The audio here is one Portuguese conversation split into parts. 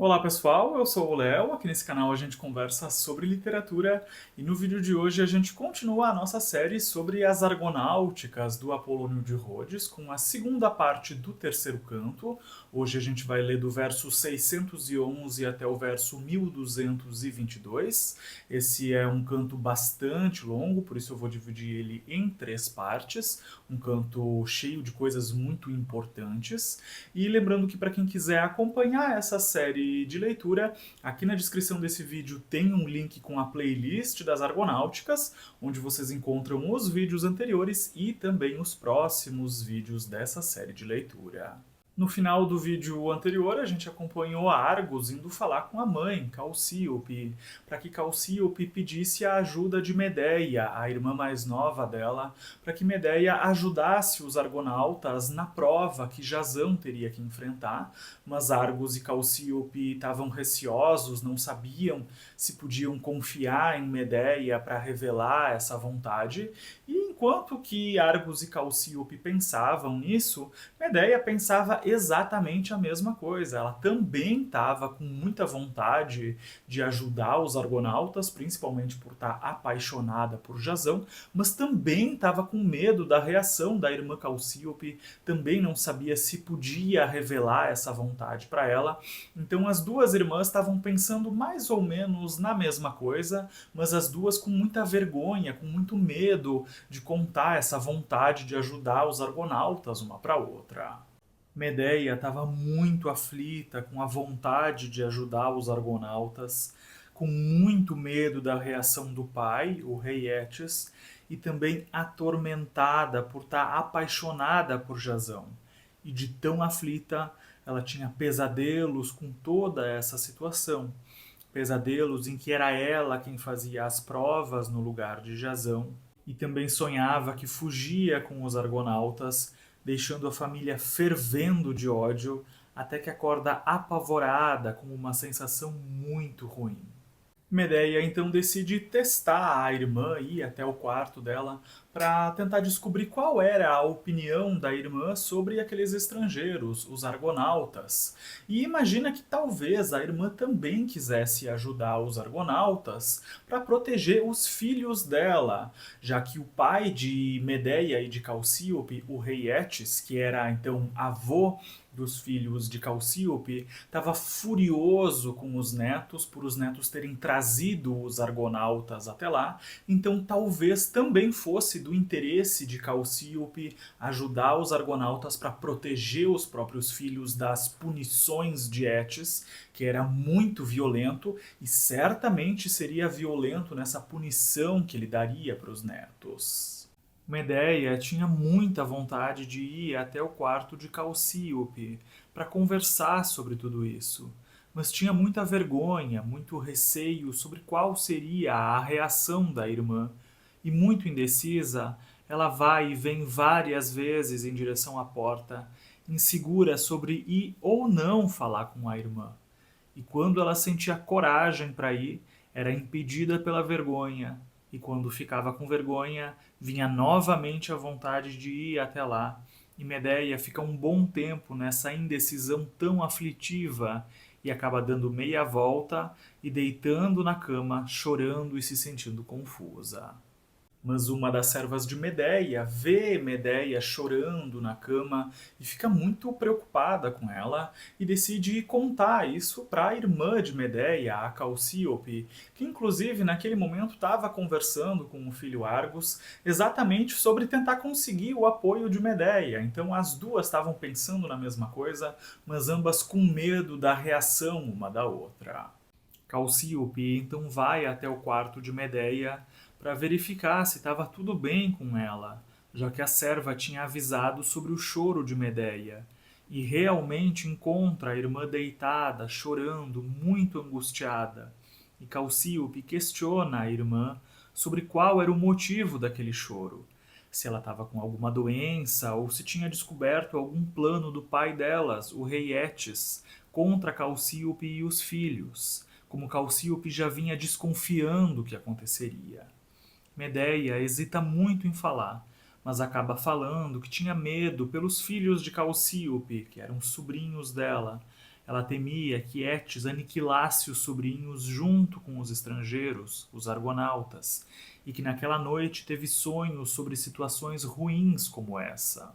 Olá pessoal, eu sou o Léo, aqui nesse canal a gente conversa sobre literatura e no vídeo de hoje a gente continua a nossa série sobre as Argonáuticas do Apolônio de Rhodes com a segunda parte do terceiro canto. Hoje a gente vai ler do verso 611 até o verso 1222. Esse é um canto bastante longo, por isso eu vou dividir ele em três partes, um canto cheio de coisas muito importantes. E lembrando que para quem quiser acompanhar essa série de leitura, aqui na descrição desse vídeo tem um link com a playlist das Argonáuticas, onde vocês encontram os vídeos anteriores e também os próximos vídeos dessa série de leitura. No final do vídeo anterior, a gente acompanhou Argos indo falar com a mãe, Calcíope, para que Calcíope pedisse a ajuda de Medeia, a irmã mais nova dela, para que Medeia ajudasse os argonautas na prova que Jasão teria que enfrentar, mas Argos e Calcíope estavam receosos, não sabiam se podiam confiar em Medeia para revelar essa vontade, e enquanto que Argos e Calcíope pensavam nisso, Medeia pensava exatamente a mesma coisa. Ela também estava com muita vontade de ajudar os argonautas, principalmente por estar apaixonada por Jasão, mas também estava com medo da reação da irmã Calcíope, também não sabia se podia revelar essa vontade para ela. Então as duas irmãs estavam pensando mais ou menos na mesma coisa, mas as duas com muita vergonha, com muito medo de contar essa vontade de ajudar os argonautas uma para outra. Medeia estava muito aflita com a vontade de ajudar os argonautas, com muito medo da reação do pai, o rei Étis, e também atormentada por estar apaixonada por Jasão. E de tão aflita, ela tinha pesadelos com toda essa situação. Pesadelos em que era ela quem fazia as provas no lugar de Jasão, e também sonhava que fugia com os argonautas, deixando a família fervendo de ódio, até que acorda apavorada com uma sensação muito ruim. Medeia então decide testar a irmã e ir até o quarto dela para tentar descobrir qual era a opinião da irmã sobre aqueles estrangeiros, os argonautas. E imagina que talvez a irmã também quisesse ajudar os argonautas para proteger os filhos dela, já que o pai de Medeia e de Calcíope, o rei Étis, que era então avô dos filhos de Calcíope, estava furioso com os netos por os netos terem trazido os argonautas até lá, então talvez também fosse do interesse de Calcíope ajudar os argonautas para proteger os próprios filhos das punições de Étis, que era muito violento e certamente seria violento nessa punição que ele daria para os netos. Medeia tinha muita vontade de ir até o quarto de Calcíope para conversar sobre tudo isso, mas tinha muita vergonha, muito receio sobre qual seria a reação da irmã, e muito indecisa, ela vai e vem várias vezes em direção à porta, insegura sobre ir ou não falar com a irmã. E quando ela sentia coragem para ir, era impedida pela vergonha, e quando ficava com vergonha, vinha novamente a vontade de ir até lá. E Medeia fica um bom tempo nessa indecisão tão aflitiva e acaba dando meia volta e deitando na cama, chorando e se sentindo confusa. Mas uma das servas de Medeia vê Medeia chorando na cama e fica muito preocupada com ela e decide contar isso para a irmã de Medeia, a Calcíope, que inclusive naquele momento estava conversando com o filho Argos exatamente sobre tentar conseguir o apoio de Medeia. Então as duas estavam pensando na mesma coisa, mas ambas com medo da reação uma da outra. Calcíope então vai até o quarto de Medeia para verificar se estava tudo bem com ela, já que a serva tinha avisado sobre o choro de Medeia, e realmente encontra a irmã deitada, chorando, muito angustiada. E Calcíope questiona a irmã sobre qual era o motivo daquele choro, se ela estava com alguma doença ou se tinha descoberto algum plano do pai delas, o rei Étis, contra Calcíope e os filhos, como Calcíope já vinha desconfiando que aconteceria. Medeia hesita muito em falar, mas acaba falando que tinha medo pelos filhos de Calcíope, que eram sobrinhos dela. Ela temia que Étis aniquilasse os sobrinhos junto com os estrangeiros, os argonautas, e que naquela noite teve sonhos sobre situações ruins como essa.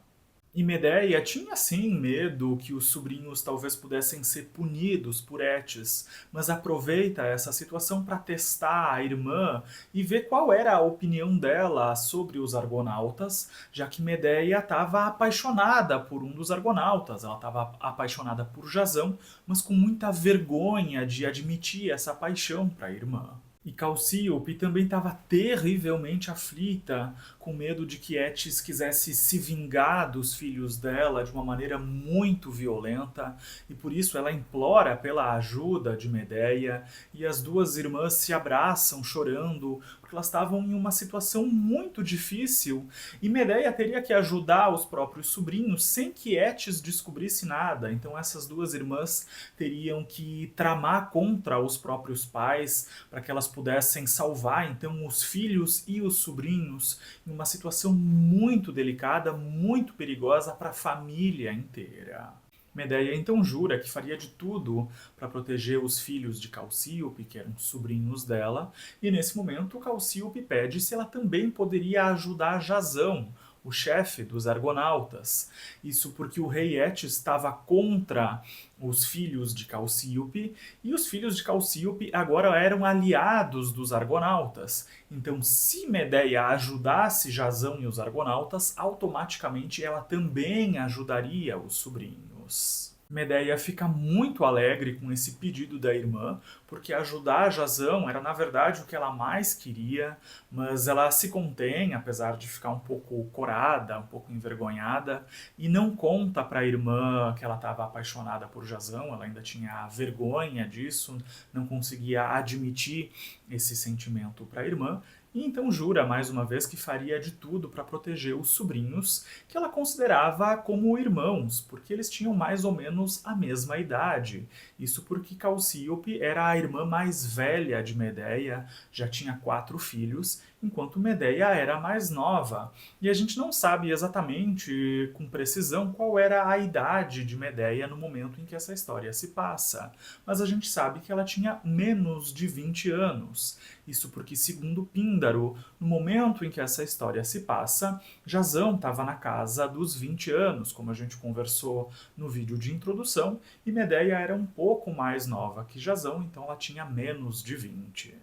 E Medea tinha sim medo que os sobrinhos talvez pudessem ser punidos por Étis, mas aproveita essa situação para testar a irmã e ver qual era a opinião dela sobre os argonautas, já que Medea estava apaixonada por um dos argonautas, ela estava apaixonada por Jasão, mas com muita vergonha de admitir essa paixão para a irmã. E Calcíope também estava terrivelmente aflita, com medo de que Étis quisesse se vingar dos filhos dela de uma maneira muito violenta, e por isso ela implora pela ajuda de Medea, e as duas irmãs se abraçam chorando, porque elas estavam em uma situação muito difícil, e Medea teria que ajudar os próprios sobrinhos sem que Étis descobrisse nada. Então essas duas irmãs teriam que tramar contra os próprios pais, para que elas pudessem salvar então os filhos e os sobrinhos em uma situação muito delicada, muito perigosa para a família inteira. Medea então jura que faria de tudo para proteger os filhos de Calcíope, que eram sobrinhos dela, e nesse momento Calcíope pede se ela também poderia ajudar Jasão, o chefe dos argonautas. Isso porque o rei Étis estava contra os filhos de Calcíope, e os filhos de Calcíope agora eram aliados dos argonautas. Então, se Medea ajudasse Jasão e os argonautas, automaticamente ela também ajudaria os sobrinhos. Medea fica muito alegre com esse pedido da irmã, porque ajudar Jasão era na verdade o que ela mais queria, mas ela se contém, apesar de ficar um pouco corada, um pouco envergonhada, e não conta para a irmã que ela estava apaixonada por Jasão, ela ainda tinha vergonha disso, não conseguia admitir esse sentimento para a irmã, e então jura mais uma vez que faria de tudo para proteger os sobrinhos, que ela considerava como irmãos, porque eles tinham mais ou menos a mesma idade. Isso porque Calcíope era a irmã mais velha de Medea, já tinha 4 filhos, enquanto Medea era a mais nova. E a gente não sabe exatamente, com precisão, qual era a idade de Medea no momento em que essa história se passa. Mas a gente sabe que ela tinha menos de 20 anos. Isso porque, segundo Píndaro, no momento em que essa história se passa, Jasão estava na casa dos 20 anos, como a gente conversou no vídeo de introdução, e Medea era um pouco mais nova que Jasão, então ela tinha menos de 20.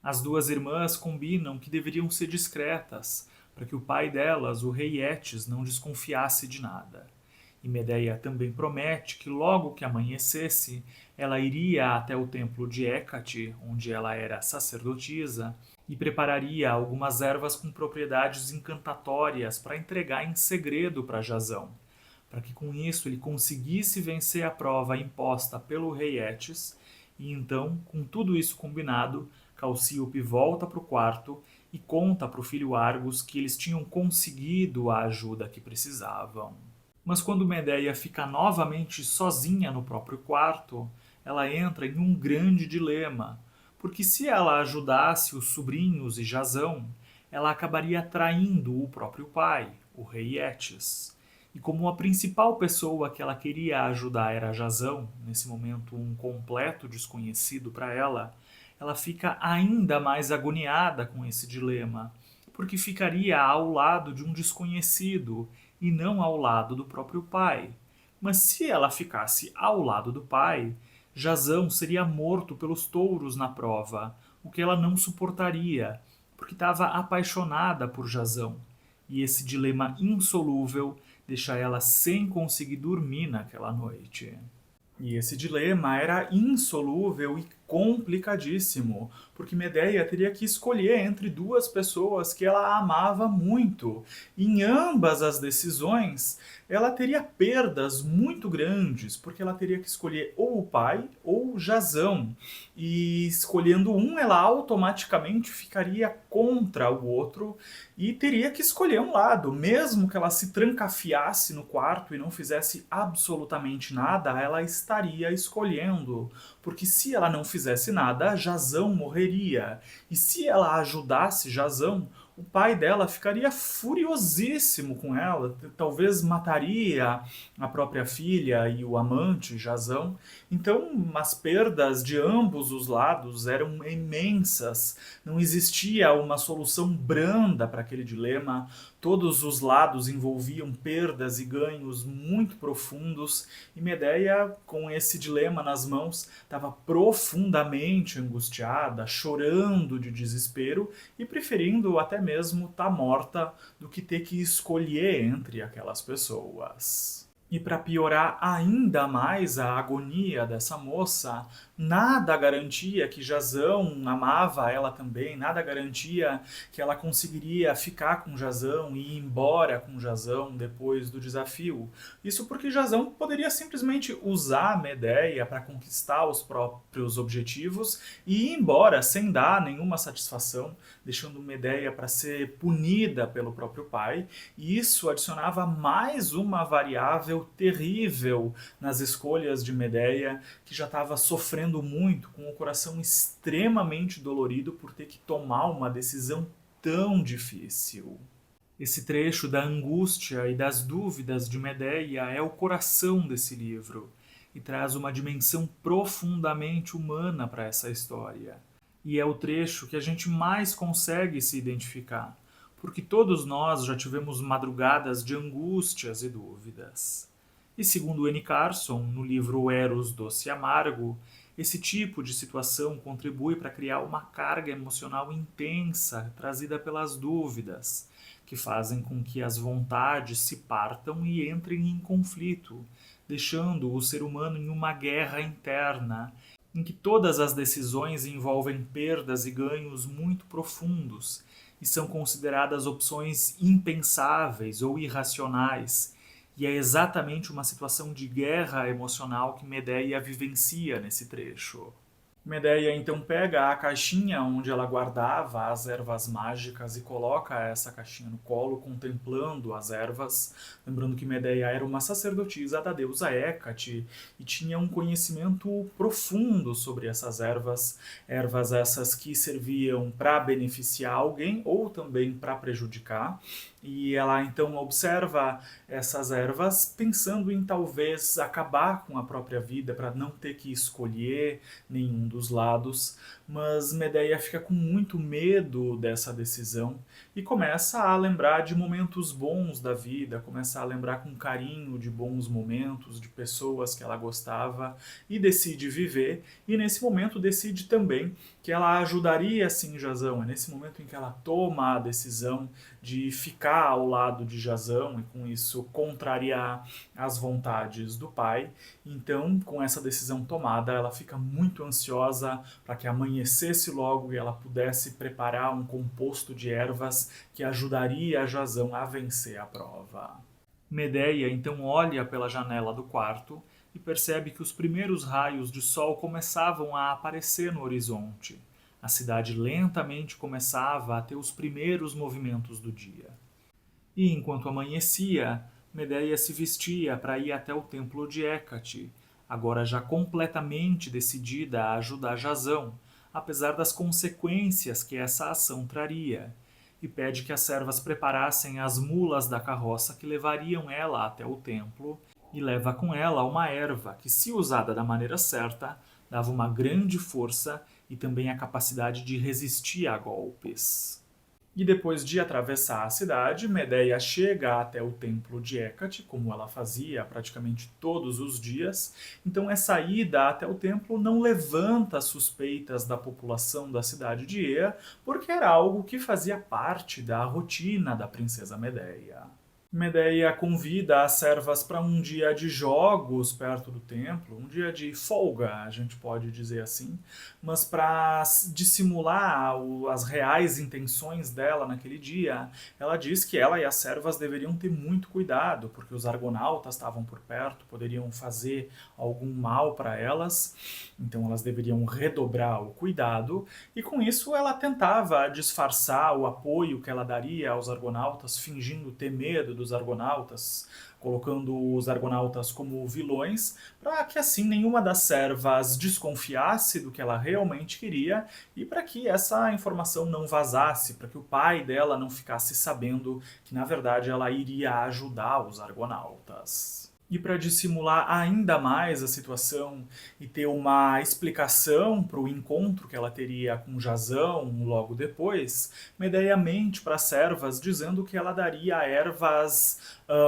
As duas irmãs combinam que deveriam ser discretas, para que o pai delas, o rei Étis, não desconfiasse de nada. E Medea também promete que logo que amanhecesse, ela iria até o templo de Hécate, onde ela era sacerdotisa, e prepararia algumas ervas com propriedades encantatórias para entregar em segredo para Jasão, para que com isso ele conseguisse vencer a prova imposta pelo rei Étis, e então, com tudo isso combinado, Calcíope volta para o quarto e conta para o filho Argos que eles tinham conseguido a ajuda que precisavam. Mas quando Medea fica novamente sozinha no próprio quarto, ela entra em um grande dilema, porque se ela ajudasse os sobrinhos e Jasão, ela acabaria traindo o próprio pai, o rei Étis. E como a principal pessoa que ela queria ajudar era Jasão, nesse momento um completo desconhecido para ela fica ainda mais agoniada com esse dilema, porque ficaria ao lado de um desconhecido e não ao lado do próprio pai. Mas se ela ficasse ao lado do pai, Jasão seria morto pelos touros na prova, o que ela não suportaria, porque estava apaixonada por Jasão. E esse dilema insolúvel deixa ela sem conseguir dormir naquela noite. E esse dilema era insolúvel e complicadíssimo, porque Medea teria que escolher entre duas pessoas que ela amava muito. Em ambas as decisões, ela teria perdas muito grandes, porque ela teria que escolher ou o pai ou Jasão. E escolhendo um, ela automaticamente ficaria contra o outro e teria que escolher um lado. Mesmo que ela se trancafiasse no quarto e não fizesse absolutamente nada, ela estaria escolhendo, porque se ela não fizesse nada, Jasão morreria. E se ela ajudasse Jasão, o pai dela ficaria furiosíssimo com ela, talvez mataria a própria filha e o amante, Jazão. Então, as perdas de ambos os lados eram imensas. Não existia uma solução branda para aquele dilema. Todos os lados envolviam perdas e ganhos muito profundos, e Medeia, com esse dilema nas mãos, estava profundamente angustiada, chorando de desespero e preferindo até mesmo estar morta do que ter que escolher entre aquelas pessoas. E para piorar ainda mais a agonia dessa moça, nada garantia que Jazão amava ela também, nada garantia que ela conseguiria ficar com Jazão e ir embora com Jazão depois do desafio. Isso porque Jazão poderia simplesmente usar Medeia para conquistar os próprios objetivos e ir embora sem dar nenhuma satisfação, deixando Medeia para ser punida pelo próprio pai, e isso adicionava mais uma variável terrível nas escolhas de Medeia, que já estava sofrendo muito, com o coração extremamente dolorido por ter que tomar uma decisão tão difícil. Esse trecho da angústia e das dúvidas de Medeia é o coração desse livro e traz uma dimensão profundamente humana para essa história. E é o trecho que a gente mais consegue se identificar, porque todos nós já tivemos madrugadas de angústias e dúvidas. E segundo N. Carson, no livro Eros Doce e Amargo, esse tipo de situação contribui para criar uma carga emocional intensa trazida pelas dúvidas, que fazem com que as vontades se partam e entrem em conflito, deixando o ser humano em uma guerra interna, em que todas as decisões envolvem perdas e ganhos muito profundos e são consideradas opções impensáveis ou irracionais. E é exatamente uma situação de guerra emocional que Medeia vivencia nesse trecho. Medeia então pega a caixinha onde ela guardava as ervas mágicas e coloca essa caixinha no colo, contemplando as ervas. Lembrando que Medeia era uma sacerdotisa da deusa Hécate e tinha um conhecimento profundo sobre essas ervas. Ervas essas que serviam para beneficiar alguém ou também para prejudicar. E ela então observa essas ervas pensando em talvez acabar com a própria vida para não ter que escolher nenhum dos lados, mas Medeia fica com muito medo dessa decisão e começa a lembrar de momentos bons da vida, começa a lembrar com carinho de bons momentos, de pessoas que ela gostava e decide viver, e nesse momento decide também que ela ajudaria sim Jazão. É nesse momento em que ela toma a decisão de ficar ao lado de Jazão e com isso contrariar as vontades do pai. Então, com essa decisão tomada, ela fica muito ansiosa para que amanhecesse logo e ela pudesse preparar um composto de ervas que ajudaria Jazão a vencer a prova. Medeia então olha pela janela do quarto e percebe que os primeiros raios de sol começavam a aparecer no horizonte. A cidade lentamente começava a ter os primeiros movimentos do dia. E enquanto amanhecia, Medeia se vestia para ir até o templo de Hécate, agora já completamente decidida a ajudar Jazão, apesar das consequências que essa ação traria, e pede que as servas preparassem as mulas da carroça que levariam ela até o templo, e leva com ela uma erva que, se usada da maneira certa, dava uma grande força e também a capacidade de resistir a golpes. E depois de atravessar a cidade, Medeia chega até o templo de Hécate, como ela fazia praticamente todos os dias. Então essa ida até o templo não levanta suspeitas da população da cidade de Ea, porque era algo que fazia parte da rotina da princesa Medeia. Medeia convida as servas para um dia de jogos perto do templo, um dia de folga, a gente pode dizer assim, mas para dissimular as reais intenções dela naquele dia, ela diz que ela e as servas deveriam ter muito cuidado, porque os argonautas estavam por perto, poderiam fazer algum mal para elas, então elas deveriam redobrar o cuidado, e com isso ela tentava disfarçar o apoio que ela daria aos argonautas, fingindo ter medo dos argonautas, colocando os argonautas como vilões, para que assim nenhuma das servas desconfiasse do que ela realmente queria e para que essa informação não vazasse, para que o pai dela não ficasse sabendo que na verdade ela iria ajudar os argonautas. E para dissimular ainda mais a situação e ter uma explicação para o encontro que ela teria com Jazão logo depois, Medeia mente para as servas dizendo que ela daria ervas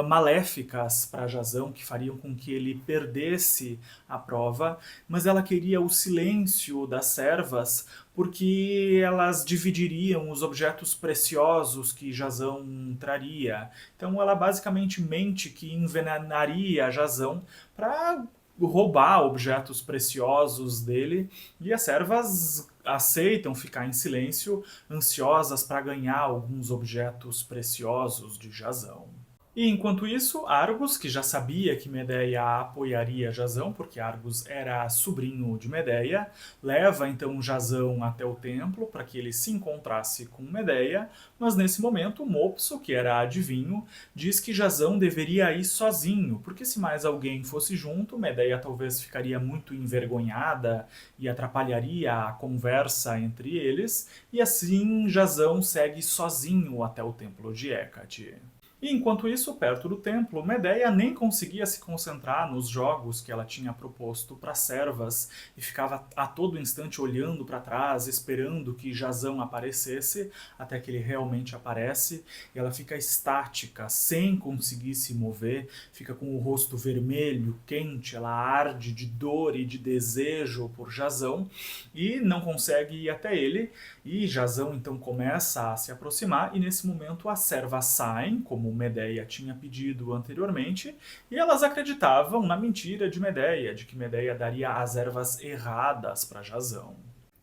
maléficas para Jazão, que fariam com que ele perdesse a prova, mas ela queria o silêncio das servas porque elas dividiriam os objetos preciosos que Jazão traria. Então ela basicamente mente que envenenaria Jazão para roubar objetos preciosos dele, e as servas aceitam ficar em silêncio, ansiosas para ganhar alguns objetos preciosos de Jazão. E enquanto isso, Argos, que já sabia que Medeia apoiaria Jazão, porque Argos era sobrinho de Medeia, leva então Jazão até o templo para que ele se encontrasse com Medeia, mas nesse momento Mopso, que era adivinho, diz que Jazão deveria ir sozinho, porque se mais alguém fosse junto, Medeia talvez ficaria muito envergonhada e atrapalharia a conversa entre eles, e assim Jazão segue sozinho até o templo de Hécate. E enquanto isso, perto do templo, Medeia nem conseguia se concentrar nos jogos que ela tinha proposto para as servas e ficava a todo instante olhando para trás, esperando que Jazão aparecesse, até que ele realmente aparece, e ela fica estática, sem conseguir se mover, fica com o rosto vermelho, quente, ela arde de dor e de desejo por Jazão e não consegue ir até ele, e Jazão então começa a se aproximar, e nesse momento as servas saem, como Medeia tinha pedido anteriormente, e elas acreditavam na mentira de Medeia, de que Medeia daria as ervas erradas para Jazão.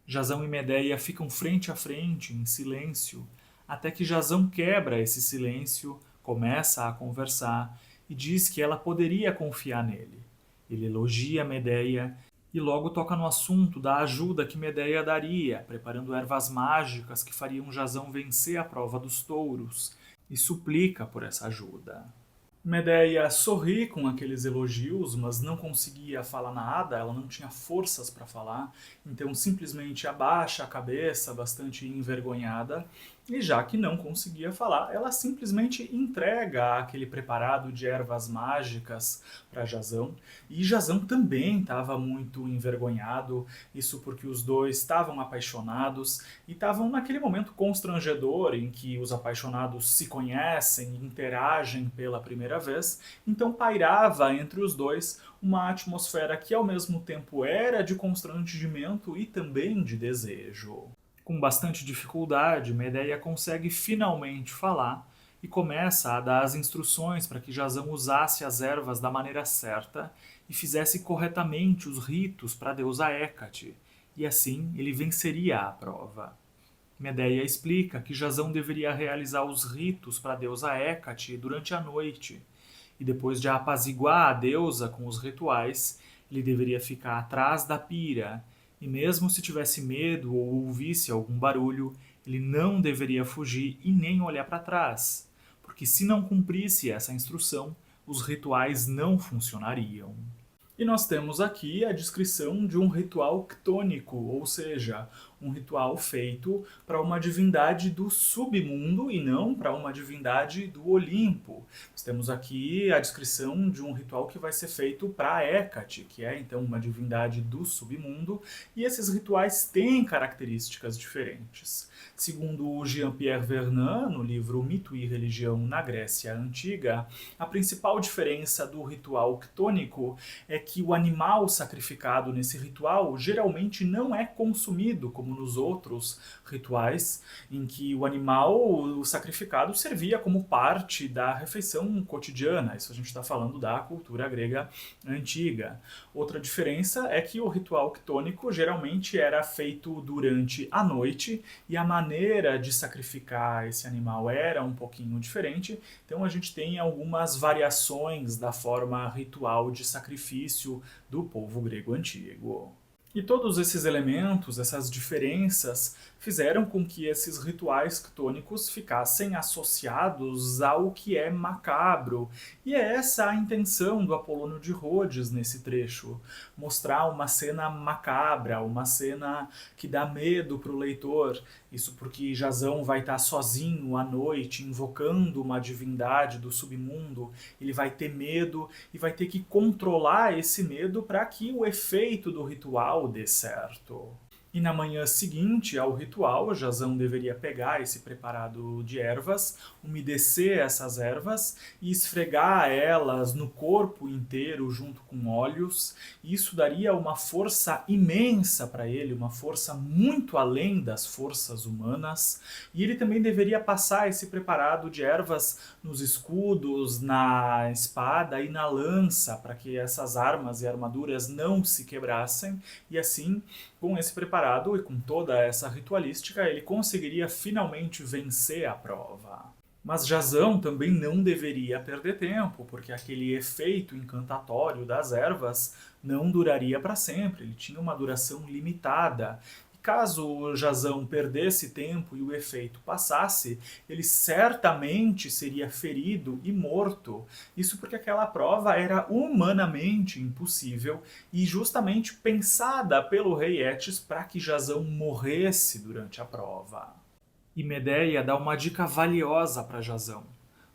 Jazão e Medeia ficam frente a frente, em silêncio, até que Jazão quebra esse silêncio, começa a conversar e diz que ela poderia confiar nele. Ele elogia Medeia e logo toca no assunto da ajuda que Medeia daria, preparando ervas mágicas que fariam Jazão vencer a prova dos touros, e suplica por essa ajuda. Medeia sorri com aqueles elogios, mas não conseguia falar nada, ela não tinha forças para falar, então simplesmente abaixa a cabeça, bastante envergonhada, e já que não conseguia falar, ela simplesmente entrega aquele preparado de ervas mágicas para Jazão, e Jazão também estava muito envergonhado, isso porque os dois estavam apaixonados e estavam naquele momento constrangedor em que os apaixonados se conhecem e interagem pela primeira vez, então pairava entre os dois uma atmosfera que ao mesmo tempo era de constrangimento e também de desejo. Com bastante dificuldade, Medeia consegue finalmente falar e começa a dar as instruções para que Jazão usasse as ervas da maneira certa e fizesse corretamente os ritos para a deusa Hécate, e assim ele venceria a prova. Medeia explica que Jazão deveria realizar os ritos para a deusa Hécate durante a noite, e depois de apaziguar a deusa com os rituais, ele deveria ficar atrás da pira, e mesmo se tivesse medo ou ouvisse algum barulho, ele não deveria fugir e nem olhar para trás, porque se não cumprisse essa instrução, os rituais não funcionariam. E nós temos aqui a descrição de um ritual ctônico, ou seja, um ritual feito para uma divindade do submundo e não para uma divindade do Olimpo. Nós temos aqui a descrição de um ritual que vai ser feito para Hécate, que é então uma divindade do submundo, e esses rituais têm características diferentes. Segundo Jean-Pierre Vernant, no livro Mito e Religião na Grécia Antiga, a principal diferença do ritual ctônico é que o animal sacrificado nesse ritual geralmente não é consumido como nos outros rituais, em que o animal sacrificado servia como parte da refeição cotidiana. Isso a gente está falando da cultura grega antiga. Outra diferença é que o ritual ctônico geralmente era feito durante a noite e a maneira de sacrificar esse animal era um pouquinho diferente, então a gente tem algumas variações da forma ritual de sacrifício do povo grego antigo. E todos esses elementos, essas diferenças, fizeram com que esses rituais ctônicos ficassem associados ao que é macabro. E é essa a intenção do Apolônio de Rhodes nesse trecho. Mostrar uma cena macabra, uma cena que dá medo para o leitor. Isso porque Jasão vai estar sozinho à noite, invocando uma divindade do submundo. Ele vai ter medo e vai ter que controlar esse medo para que o efeito do ritual dê certo. E na manhã seguinte ao ritual, Jasão deveria pegar esse preparado de ervas, umedecer essas ervas e esfregar elas no corpo inteiro junto com óleos. Isso daria uma força imensa para ele, uma força muito além das forças humanas. E ele também deveria passar esse preparado de ervas nos escudos, na espada e na lança, para que essas armas e armaduras não se quebrassem. E assim, com esse preparado e com toda essa ritualística, ele conseguiria finalmente vencer a prova. Mas Jasão também não deveria perder tempo, porque aquele efeito encantatório das ervas não duraria para sempre, ele tinha uma duração limitada. E caso Jasão perdesse tempo e o efeito passasse, ele certamente seria ferido e morto. Isso porque aquela prova era humanamente impossível e justamente pensada pelo rei Eetes para que Jasão morresse durante a prova. E Medeia dá uma dica valiosa para Jasão.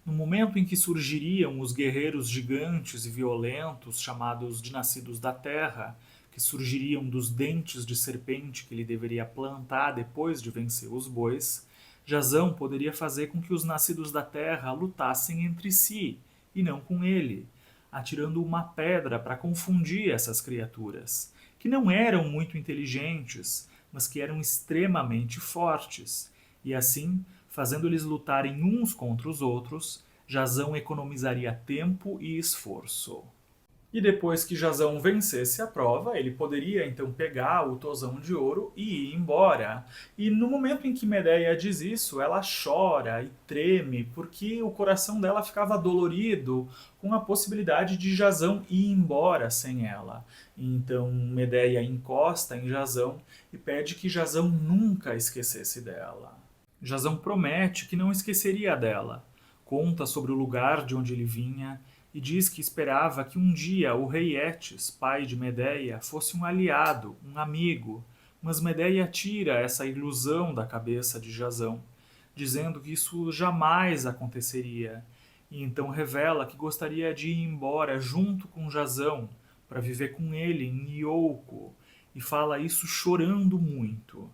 No momento em que surgiriam os guerreiros gigantes e violentos, chamados de Nascidos da Terra, que surgiriam dos dentes de serpente que ele deveria plantar depois de vencer os bois, Jasão poderia fazer com que os Nascidos da Terra lutassem entre si, e não com ele, atirando uma pedra para confundir essas criaturas, que não eram muito inteligentes, mas que eram extremamente fortes. E assim, fazendo eles lutarem uns contra os outros, Jasão economizaria tempo e esforço. E depois que Jasão vencesse a prova, ele poderia então pegar o tozão de ouro e ir embora. E no momento em que Medeia diz isso, ela chora e treme, porque o coração dela ficava dolorido com a possibilidade de Jasão ir embora sem ela. Então Medeia encosta em Jasão e pede que Jasão nunca esquecesse dela. Jasão promete que não esqueceria dela, conta sobre o lugar de onde ele vinha e diz que esperava que um dia o rei Eetes, pai de Medeia, fosse um aliado, um amigo, mas Medeia tira essa ilusão da cabeça de Jasão, dizendo que isso jamais aconteceria, e então revela que gostaria de ir embora junto com Jasão, para viver com ele em Iolco, e fala isso chorando muito.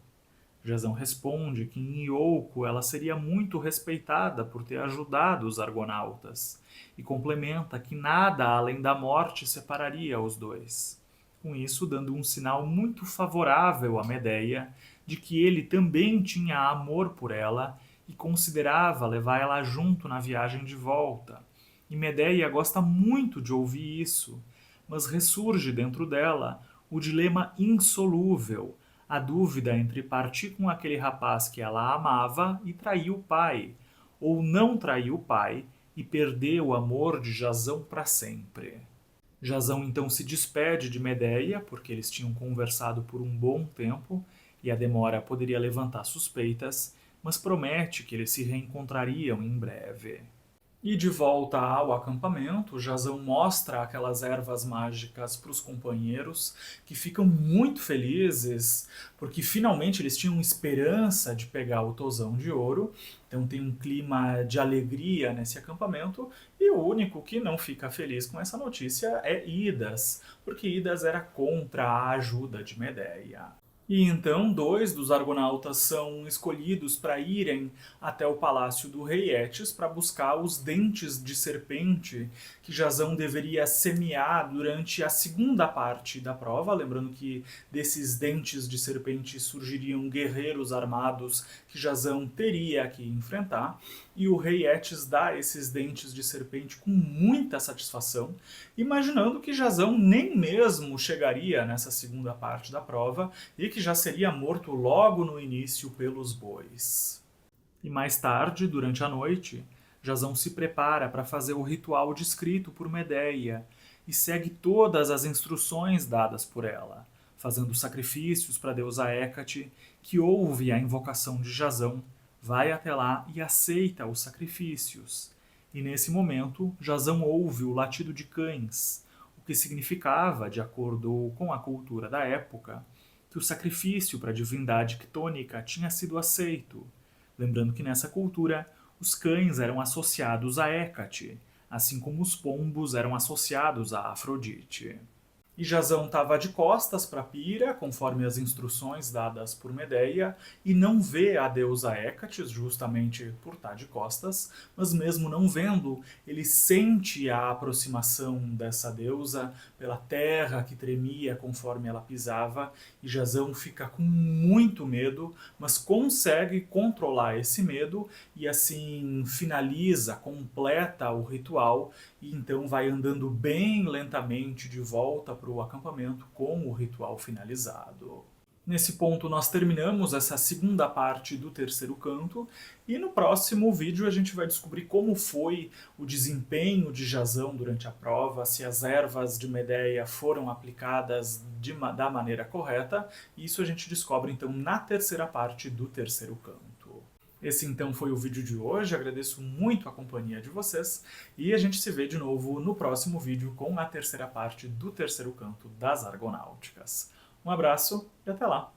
Jasão responde que em Iolco ela seria muito respeitada por ter ajudado os argonautas, e complementa que nada além da morte separaria os dois. Com isso, dando um sinal muito favorável a Medeia de que ele também tinha amor por ela e considerava levar ela junto na viagem de volta. E Medeia gosta muito de ouvir isso, mas ressurge dentro dela o dilema insolúvel, a dúvida entre partir com aquele rapaz que ela amava e trair o pai, ou não trair o pai e perder o amor de Jasão para sempre. Jasão então se despede de Medeia, porque eles tinham conversado por um bom tempo e a demora poderia levantar suspeitas, mas promete que eles se reencontrariam em breve. E de volta ao acampamento, Jasão mostra aquelas ervas mágicas para os companheiros, que ficam muito felizes, porque finalmente eles tinham esperança de pegar o tozão de ouro. Então tem um clima de alegria nesse acampamento, e o único que não fica feliz com essa notícia é Idas, porque Idas era contra a ajuda de Medeia. E então 2 dos argonautas são escolhidos para irem até o palácio do rei Eetes para buscar os dentes de serpente que Jasão deveria semear durante a segunda parte da prova. Lembrando que desses dentes de serpente surgiriam guerreiros armados que Jasão teria que enfrentar. E o rei Eetes dá esses dentes de serpente com muita satisfação, imaginando que Jasão nem mesmo chegaria nessa segunda parte da prova e que já seria morto logo no início pelos bois. E mais tarde, durante a noite, Jasão se prepara para fazer o ritual descrito por Medeia e segue todas as instruções dadas por ela. fazendo sacrifícios para a deusa Hécate, que ouve a invocação de Jasão, vai até lá e aceita os sacrifícios. E nesse momento, Jasão ouve o latido de cães, o que significava, de acordo com a cultura da época, que o sacrifício para a divindade quitônica tinha sido aceito. Lembrando que nessa cultura, os cães eram associados a Hécate, assim como os pombos eram associados a Afrodite. E Jasão estava de costas para Pira, conforme as instruções dadas por Medeia, e não vê a deusa Hécate, justamente por estar de costas, mas mesmo não vendo, ele sente a aproximação dessa deusa pela terra que tremia conforme ela pisava, e Jasão fica com muito medo, mas consegue controlar esse medo e assim finaliza, completa o ritual, e então vai andando bem lentamente de volta para o acampamento com o ritual finalizado. Nesse ponto nós terminamos essa segunda parte do terceiro canto, e no próximo vídeo a gente vai descobrir como foi o desempenho de Jasão durante a prova, se as ervas de Medeia foram aplicadas da maneira correta, e isso a gente descobre então na terceira parte do terceiro canto. Esse então foi o vídeo de hoje, agradeço muito a companhia de vocês e a gente se vê de novo no próximo vídeo com a terceira parte do terceiro canto das Argonáuticas. Um abraço e até lá!